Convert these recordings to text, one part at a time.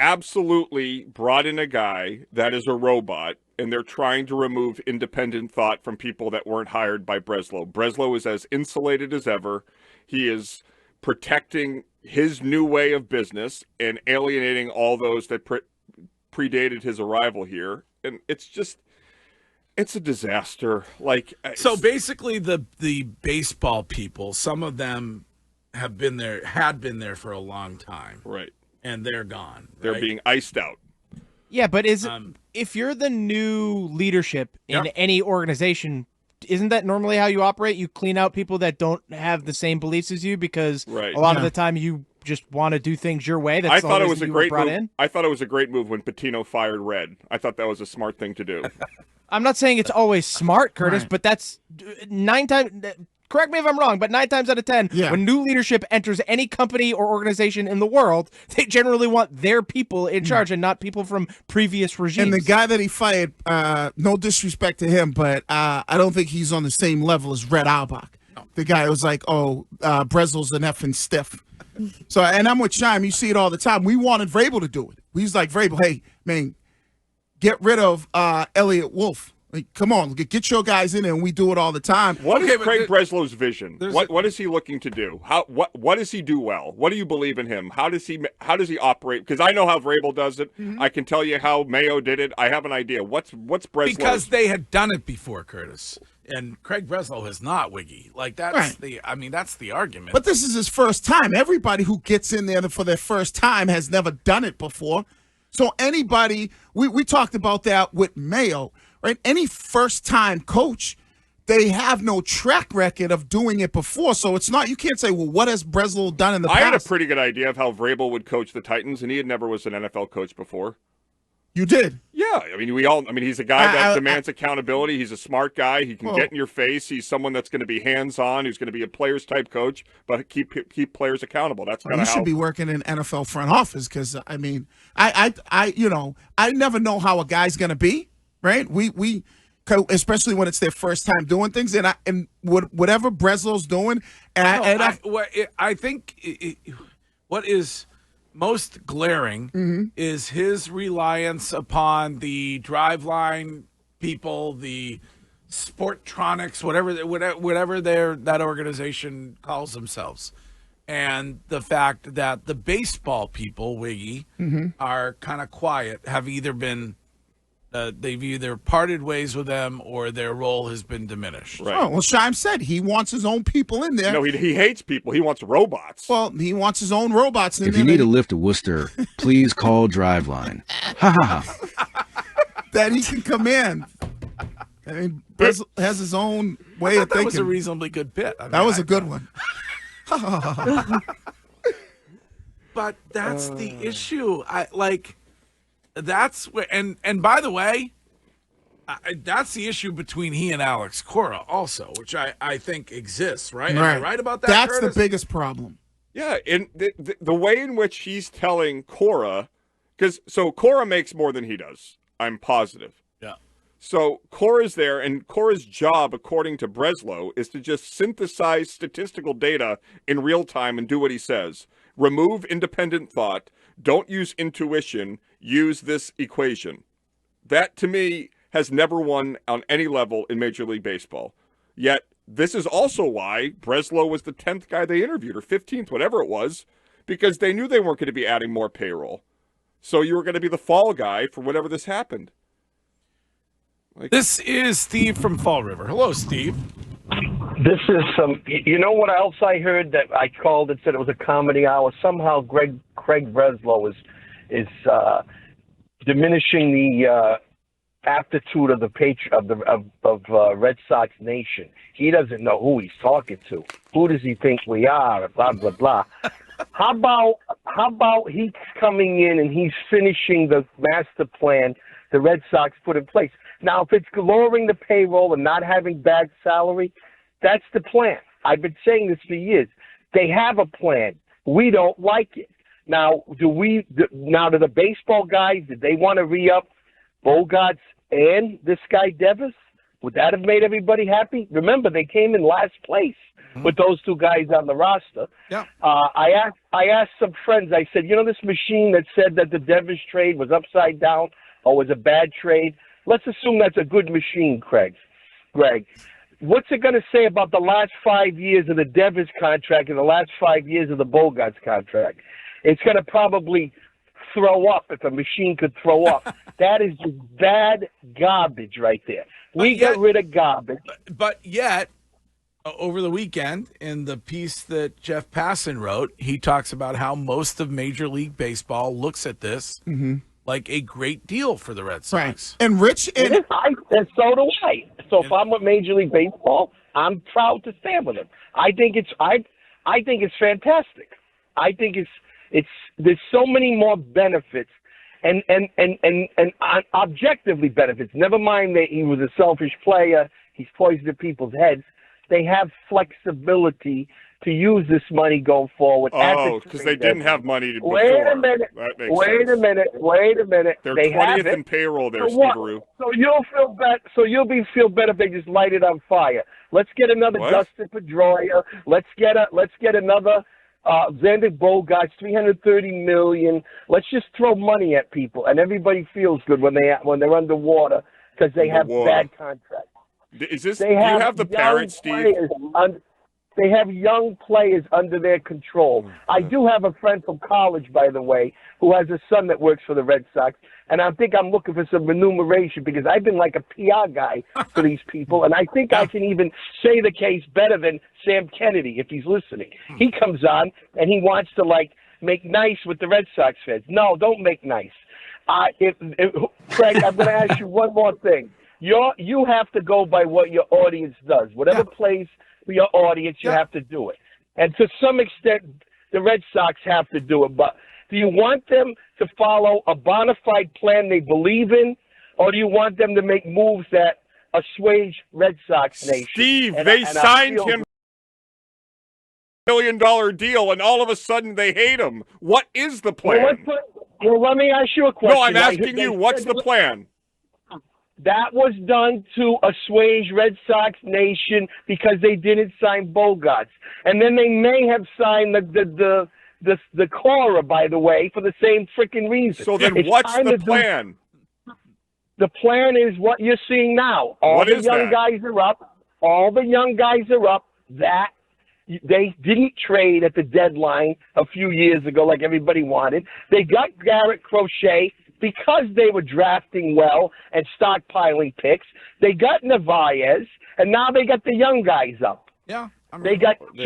absolutely brought in a guy that is a robot, and they're trying to remove independent thought from people that weren't hired by Breslow. Breslow is as insulated as ever. He is protecting his new way of business and alienating all those that predated his arrival here. And it's a disaster. So basically the baseball people, some of them had been there for a long time. Right. And they're gone. They're being iced out. Yeah, but if you're the new leadership in any organization, isn't that normally how you operate? You clean out people that don't have the same beliefs as you because a lot of the time you just want to do things your way. That's I thought it was a great move. I thought it was a great move when Patino fired Red. I thought that was a smart thing to do. I'm not saying it's always smart, Curtis, but that's 9 times. Correct me if I'm wrong, but 9 times out of 10, when new leadership enters any company or organization in the world, they generally want their people in charge and not people from previous regimes. And the guy that he fired, no disrespect to him, but I don't think he's on the same level as Red Auerbach. No. The guy was like, Breslow's an effing stiff. So, and I'm with Shime. You see it all the time. We wanted Vrabel to do it. He's like, Vrabel, hey, man, get rid of Elliott Wolf. Like, come on, get your guys in there, and we do it all the time. What is Craig Breslow's vision? What is he looking to do? What does he do well? What do you believe in him? How does he operate? Because I know how Vrabel does it. I can tell you how Mayo did it. I have an idea. What's Breslow's? Because they had done it before, Curtis. And Craig Breslow has not, Wiggy. Like, that's that's the argument. But this is his first time. Everybody who gets in there for their first time has never done it before. So anybody, we talked about that with Mayo. Right? Any first-time coach, they have no track record of doing it before. So it's not, you can't say, well, what has Breslow done in the past? I had a pretty good idea of how Vrabel would coach the Titans, and he had never was an NFL coach before. You did? Yeah. He's a guy that demands accountability. He's a smart guy. He can get in your face. He's someone that's going to be hands-on, who's going to be a players-type coach, but keep players accountable. That's kind of how. You should be working in NFL front office because, I never know how a guy's going to be. Right, we, especially when it's their first time doing things, and whatever Breslow's doing, I think what is most glaring is his reliance upon the driveline people, the Sportronics, whatever that organization calls themselves, and the fact that the baseball people, Wiggy, are kind of quiet, have either been. They've either parted ways with them or their role has been diminished. Right. Oh, well, Shime said he wants his own people in there. No, he hates people. He wants robots. Well, he wants his own robots in there. If you need a lift to Worcester, please call Driveline. Ha ha ha. That he can come Breslov has his own way of thinking. That was a reasonably good bit. That was a good one. But that's the issue. That's where, and by the way, that's the issue between he and Alex Cora also, which I think exists, right? Am I right about that? That's Curtis? the biggest problem. Yeah, and the way in which he's telling Cora, so Cora makes more than he does. I'm positive. Yeah. So Cora's there, and Cora's job, according to Breslow, is to just synthesize statistical data in real time and do what he says. Remove independent thought. Don't use intuition. Use this equation. That, to me, has never won on any level in Major League Baseball. Yet, this is also why Breslow was the 10th guy they interviewed, or 15th, whatever it was, because they knew they weren't going to be adding more payroll. So you were going to be the fall guy for whatever this happened. This is Steve from Fall River. Hello, Steve. This is you know what else I heard that I called and said it was a comedy hour? Somehow Craig Breslow is diminishing the aptitude of the Red Sox nation. He doesn't know who he's talking to. Who does he think we are? Blah blah blah. How about he's coming in and he's finishing the master plan the Red Sox put in place? Now, if it's lowering the payroll and not having bad salary, that's the plan. I've been saying this for years. They have a plan. We don't like it. Now, do the baseball guys, did they want to re-up Bogarts and this guy Devers? Would that have made everybody happy? Remember, they came in last place. with those two guys on the roster. Yeah. I asked some friends. I said, this machine that said that the Devers trade was upside down or was a bad trade. Let's assume that's a good machine, Greg. What's it going to say about the last 5 years of the Devers contract and the last 5 years of the Bogarts contract? It's going to probably throw up if a machine could throw up. That is just bad garbage right there. We get rid of garbage. But yet, over the weekend, in the piece that Jeff Passan wrote, he talks about how most of Major League Baseball looks at this like a great deal for the Red Sox. Right. And Rich, and so do I. So if I'm with Major League Baseball, I'm proud to stand with them. I think it's fantastic. I think it's there's so many more benefits and objectively benefits. Never mind that he was a selfish player. He's poisoned people's heads. They have flexibility to use this money going forward. Oh, because they didn't have money before. Wait a minute. Wait a minute. They're 20th in payroll there, Steve-a-roo. So you'll feel better. So you'll feel better if they just light it on fire. Let's get another Dustin Pedroia. Let's get another Xander Bogaerts, $330 million. Let's just throw money at people, and everybody feels good when they're underwater because they have bad contracts. Is this? Do you have the parents, Steve? They have young players under their control. I do have a friend from college, by the way, who has a son that works for the Red Sox, and I think I'm looking for some remuneration because I've been like a PR guy for these people, and I think I can even say the case better than Sam Kennedy if he's listening. He comes on and he wants to make nice with the Red Sox fans. No, don't make nice. Craig, I'm going to ask you one more thing. You have to go by what your audience does. Whatever plays for your audience, you have to do it. And to some extent, the Red Sox have to do it. But do you want them to follow a bona fide plan they believe in, or do you want them to make moves that assuage Red Sox Nation? Steve, they signed him a $1 million deal, and all of a sudden they hate him. What is the plan? Well, let me ask you a question. No, I'm asking you, what's the plan? That was done to assuage Red Sox Nation because they didn't sign Bogarts. And then they may have signed the Cora, by the way, for the same freaking reason. So then what's the plan? The plan is what you're seeing now. All the young guys are up. All the young guys are up. That they didn't trade at the deadline a few years ago like everybody wanted. They got Garrett Crochet because they were drafting well and stockpiling picks. They got Narvaez, and now they got the young guys up. Yeah. So they're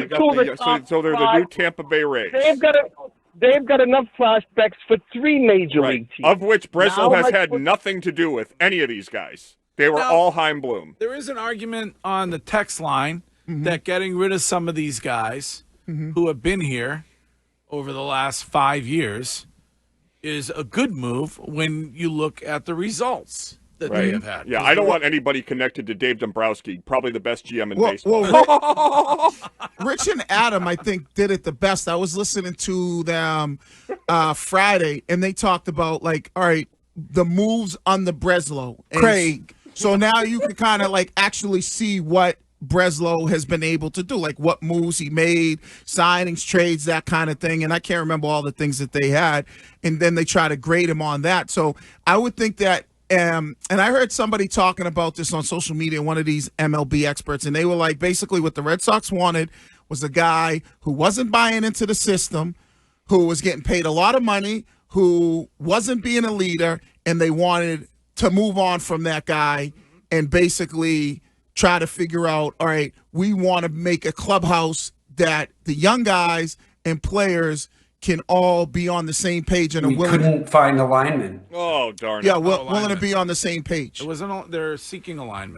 the new Tampa Bay Rays. They've got enough prospects for 3 major league teams. Of which Breslow has had nothing to do with any of these guys. They were all Chaim Bloom. There is an argument on the text line that getting rid of some of these guys who have been here over the last 5 years is a good move when you look at the results that they have had. Yeah, I don't want anybody connected to Dave Dombrowski, probably the best GM in baseball. Rich and Adam, I think, did it the best. I was listening to them Friday, and they talked about, all right, the moves on the Breslow. Craig. So now you can kind of, actually see what Breslow has been able to do, what moves he made, signings, trades, that kind of thing. And I can't remember all the things that they had. And then they try to grade him on that. So I would think that, and I heard somebody talking about this on social media, one of these MLB experts, and they were basically what the Red Sox wanted was a guy who wasn't buying into the system, who was getting paid a lot of money, who wasn't being a leader, and they wanted to move on from that guy and basically try to figure out, all right, we want to make a clubhouse that the young guys and players can all be on the same page and we couldn't find alignment. Oh, darn it. Yeah, willing to be on the same page. They're seeking alignment.